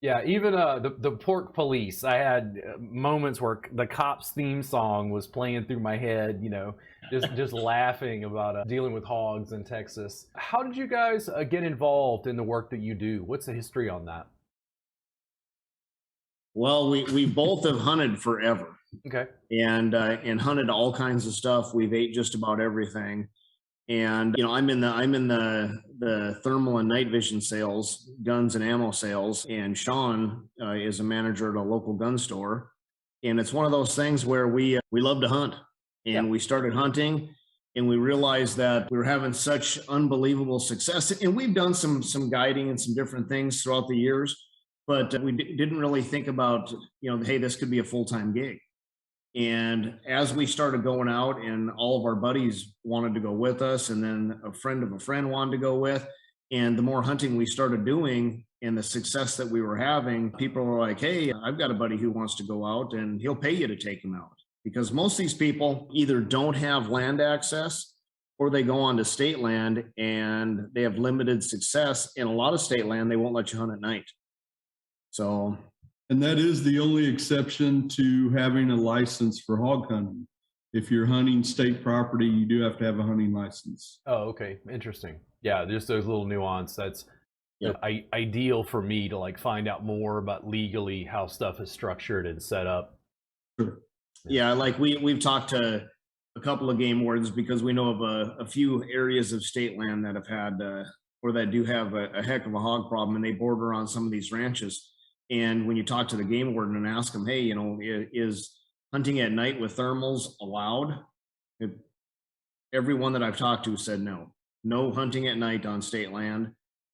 Yeah, even the pork police. I had moments where the cops' theme song was playing through my head. Just laughing about dealing with hogs in Texas. How did you guys get involved in the work that you do? What's the history on that? Well, we both have hunted forever Okay. and hunted all kinds of stuff. We've ate just about everything. And I'm in the thermal and night vision sales, guns and ammo sales, and Sean is a manager at a local gun store. And it's one of those things where we love to hunt, Yeah. and we started hunting, and we realized that we were having such unbelievable success. And we've done some guiding and some different things throughout the years, but didn't really think about, hey, this could be a full-time gig. And as we started going out, and all of our buddies wanted to go with us, and then a friend of a friend wanted to go with, and the more hunting we started doing and the success that we were having, people were like, hey, I've got a buddy who wants to go out and he'll pay you to take him out. Because most of these people either don't have land access or they go on to state land and they have limited success. In a lot of state land, they won't let you hunt at night. So And that is the only exception to having a license for hog hunting. If you're hunting state property, you do have to have a hunting license. Oh, okay. Interesting. Yeah, just those little nuance. That's yeah. ideal for me to like find out more about legally how stuff is structured and set up. Sure. Yeah, like we've talked to a couple of game wardens because we know of a few areas of state land that have had or that do have a heck of a hog problem, and they border on some of these ranches. And when you talk to the game warden and ask them, hey, is hunting at night with thermals allowed? Everyone that I've talked to said no hunting at night on state land.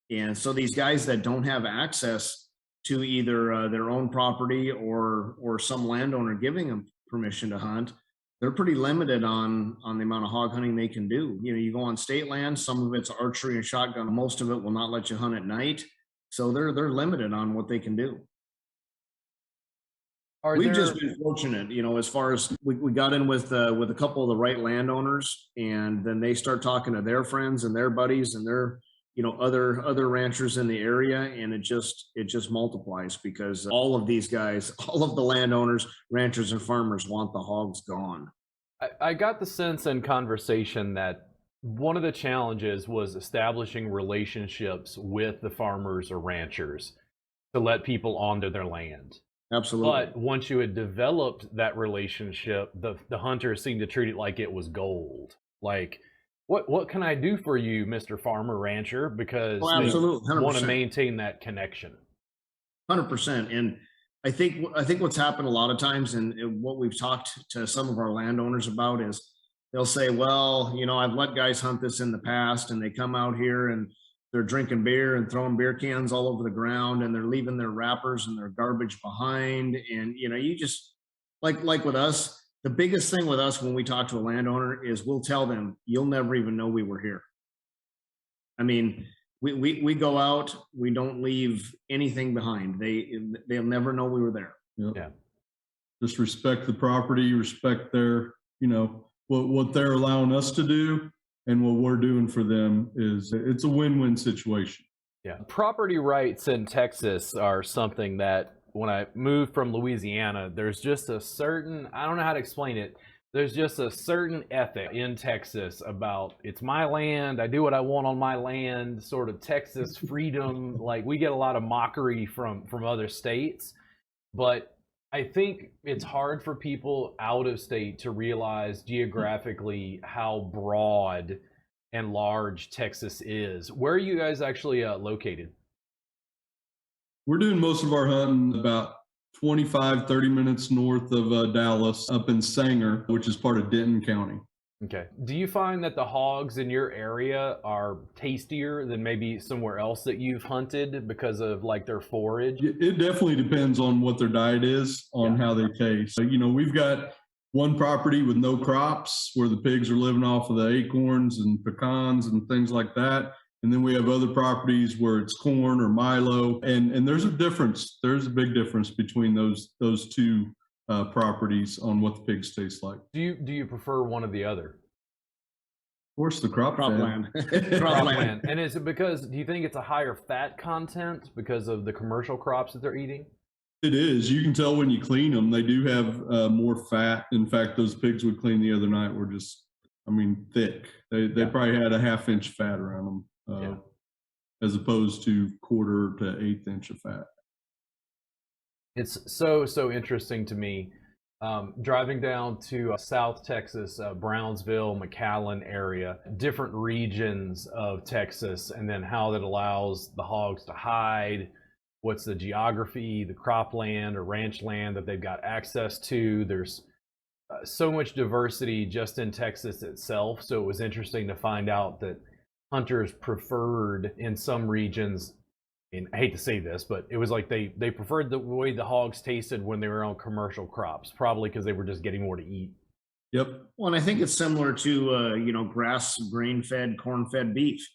And so these guys that don't have access to either their own property or some landowner giving them permission to hunt, they're pretty limited on the amount of hog hunting they can do. You go on state land, some of it's archery and shotgun, most of it will not let you hunt at night. So they're limited on what they can do. We've just been fortunate, as far as we got in with a couple of the right landowners, and then they start talking to their friends and their buddies and their other ranchers in the area, and it just multiplies because all of these guys, all of the landowners, ranchers, and farmers want the hogs gone. I got the sense in conversation that one of the challenges was establishing relationships with the farmers or ranchers to let people onto their land. Absolutely. But once you had developed that relationship, the hunters seemed to treat it like it was gold. Like, what can I do for you, Mr. Farmer Rancher? Because absolutely, they want to maintain that connection. 100%. And I think what's happened a lot of times, and what we've talked to some of our landowners about, is they'll say, well, I've let guys hunt this in the past, and they come out here and they're drinking beer and throwing beer cans all over the ground, and they're leaving their wrappers and their garbage behind. And you just like with us, the biggest thing with us when we talk to a landowner is we'll tell them, you'll never even know we were here. I mean, we go out, we don't leave anything behind. They'll never know we were there. Yep. Yeah. Just respect the property, respect their, what they're allowing us to do, and what we're doing for them. It's a win-win situation. Yeah. Property rights in Texas are something that when I moved from Louisiana, there's just a certain, I don't know how to explain it. There's just a certain ethic in Texas about it's my land, I do what I want on my land, sort of Texas freedom. Like we get a lot of mockery from other states, but I think it's hard for people out of state to realize geographically how broad and large Texas is. Where are you guys actually located? We're doing most of our hunting about 25-30 minutes north of Dallas, up in Sanger, which is part of Denton County. Okay. Do you find that the hogs in your area are tastier than maybe somewhere else that you've hunted because of like their forage? It definitely depends on what their diet is, on how they taste. We've got one property with no crops where the pigs are living off of the acorns and pecans and things like that. And then we have other properties where it's corn or milo. And there's a difference. There's a big difference between those two properties on what the pigs taste like. Do you prefer one or the other? course, the Cropland. Cropland. And is it because, do you think it's a higher fat content because of the commercial crops that they're eating? It is. You can tell when you clean them. They do have more fat. In fact, those pigs we cleaned the other night were just, I mean, thick. They probably had a half-inch fat around them, as opposed to quarter to eighth inch of fat. It's so interesting to me. Driving down to South Texas, Brownsville, McAllen area, different regions of Texas, and then how that allows the hogs to hide. What's the geography, the cropland or ranch land that they've got access to. There's so much diversity just in Texas itself. So it was interesting to find out that hunters preferred in some regions, and I hate to say this, but it was like they preferred the way the hogs tasted when they were on commercial crops, probably because they were just getting more to eat. Yep. Well, and I think it's similar to grass, grain-fed, corn-fed beef.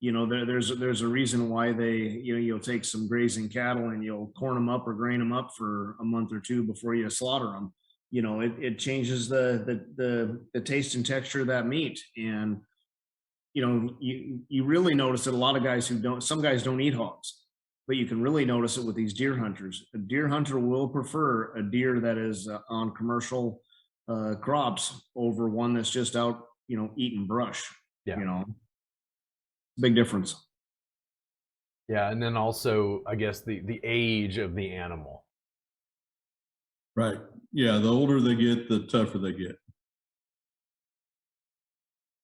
There's a reason why you'll take some grazing cattle and you'll corn them up or grain them up for a month or two before you slaughter them. It changes the taste and texture of that meat. And you really notice that a lot of guys some guys don't eat hogs, but you can really notice it with these deer hunters. A deer hunter will prefer a deer that is on commercial crops over one that's just out, eating brush. Yeah. Big difference. Yeah, and then also, I guess the age of the animal. Right. Yeah, the older they get, the tougher they get.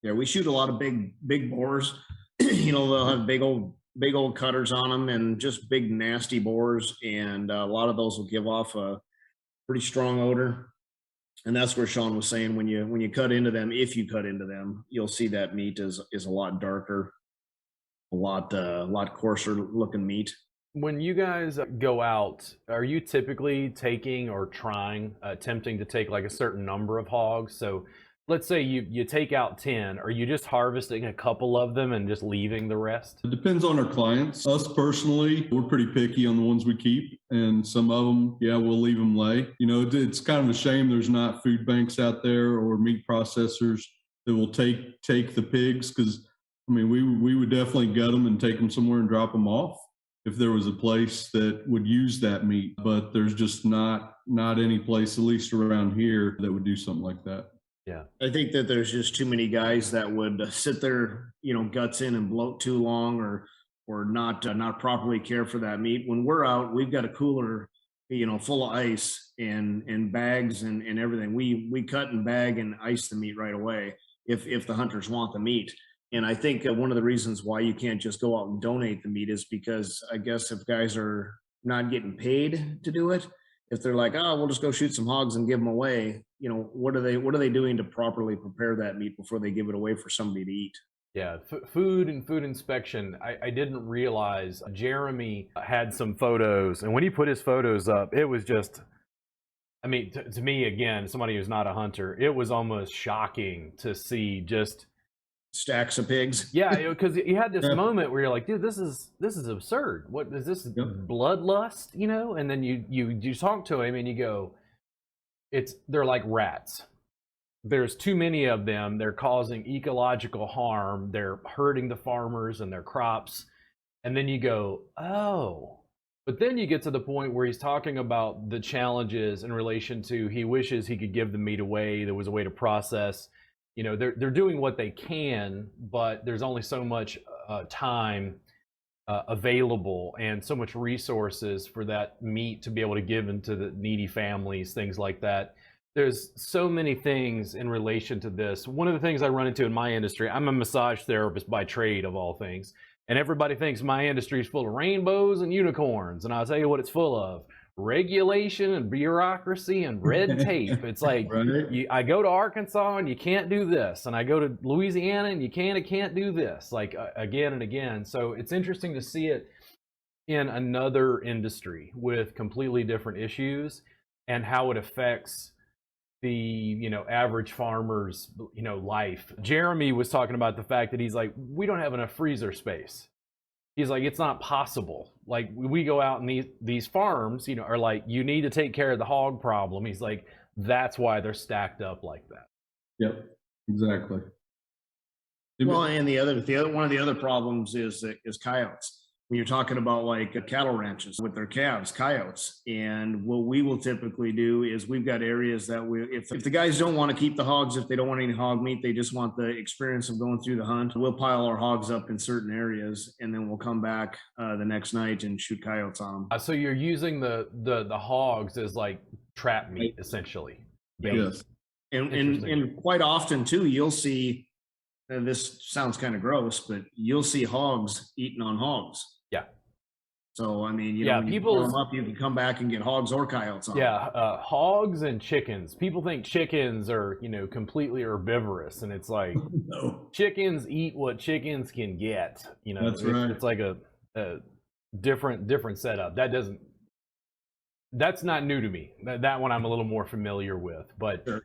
Yeah, we shoot a lot of big boars. They'll have big old cutters on them and just big nasty boars, and a lot of those will give off a pretty strong odor. And that's where Sean was saying when you cut into them, if you cut into them, you'll see that meat is a lot darker, a lot coarser looking meat. When you guys go out, are you typically taking or attempting to take like a certain number of hogs? So let's say you take out 10, are you just harvesting a couple of them and just leaving the rest? It depends on our clients. Us personally, we're pretty picky on the ones we keep, and some of them, we'll leave them lay. It's kind of a shame there's not food banks out there or meat processors that will take the pigs, because we would definitely gut them and take them somewhere and drop them off if there was a place that would use that meat. But there's just not any place, at least around here, that would do something like that. Yeah, I think that there's just too many guys that would sit their guts in and bloat too long, or not properly care for that meat. When we're out, we've got a cooler full of ice and bags and everything. We cut and bag and ice the meat right away if the hunters want the meat. And I think one of the reasons why you can't just go out and donate the meat is because I guess if guys are not getting paid to do it, if they're like, oh, we'll just go shoot some hogs and give them away, what are they doing to properly prepare that meat before they give it away for somebody to eat? Yeah, food and food inspection. I didn't realize Jeremy had some photos, and when he put his photos up, it was just, to me, again, somebody who's not a hunter, it was almost shocking to see just stacks of pigs. Yeah, because you had this moment where you're like, dude, this is absurd. What is this? Bloodlust, And then you talk to him and you go, they're like rats. There's too many of them. They're causing ecological harm. They're hurting the farmers and their crops. And then you go, oh. But then you get to the point where he's talking about the challenges in relation to he wishes he could give the meat away. There was a way to process. They're doing what they can, but there's only so much time available and so much resources for that meat to be able to give into the needy families, things like that. There's so many things in relation to this. One of the things I run into in my industry, I'm a massage therapist by trade, of all things, and everybody thinks my industry is full of rainbows and unicorns, and I'll tell you what it's full of. Regulation and bureaucracy and red tape. It's like, right. I go to Arkansas and you can't do this, and I go to Louisiana and you can't do this, like again and again. So it's interesting to see it in another industry with completely different issues and how it affects the average farmer's life. Jeremy was talking about the fact that he's like, we don't have enough freezer space. He's like, it's not possible. Like, we go out and these farms, are like, you need to take care of the hog problem. He's like, that's why they're stacked up like that. Yep, exactly. Well, and one of the other problems is coyotes. When you're talking about like cattle ranches with their calves, coyotes, and what we will typically do is we've got areas that if the guys don't want to keep the hogs, if they don't want any hog meat, they just want the experience of going through the hunt, we'll pile our hogs up in certain areas, and then we'll come back the next night and shoot coyotes on them. So you're using the hogs as like trap meat, essentially. Yes. And quite often too, you'll see, and this sounds kind of gross, but you'll see hogs eating on hogs. Yeah. So, I mean, Yeah, you people- pull them up, you can come back and get hogs or coyotes on them. Yeah, hogs and chickens. People think chickens are, completely herbivorous, and it's like No. chickens eat what chickens can get. That's right. It's like a different setup. That's not new to me. That one I'm a little more familiar with. But Sure.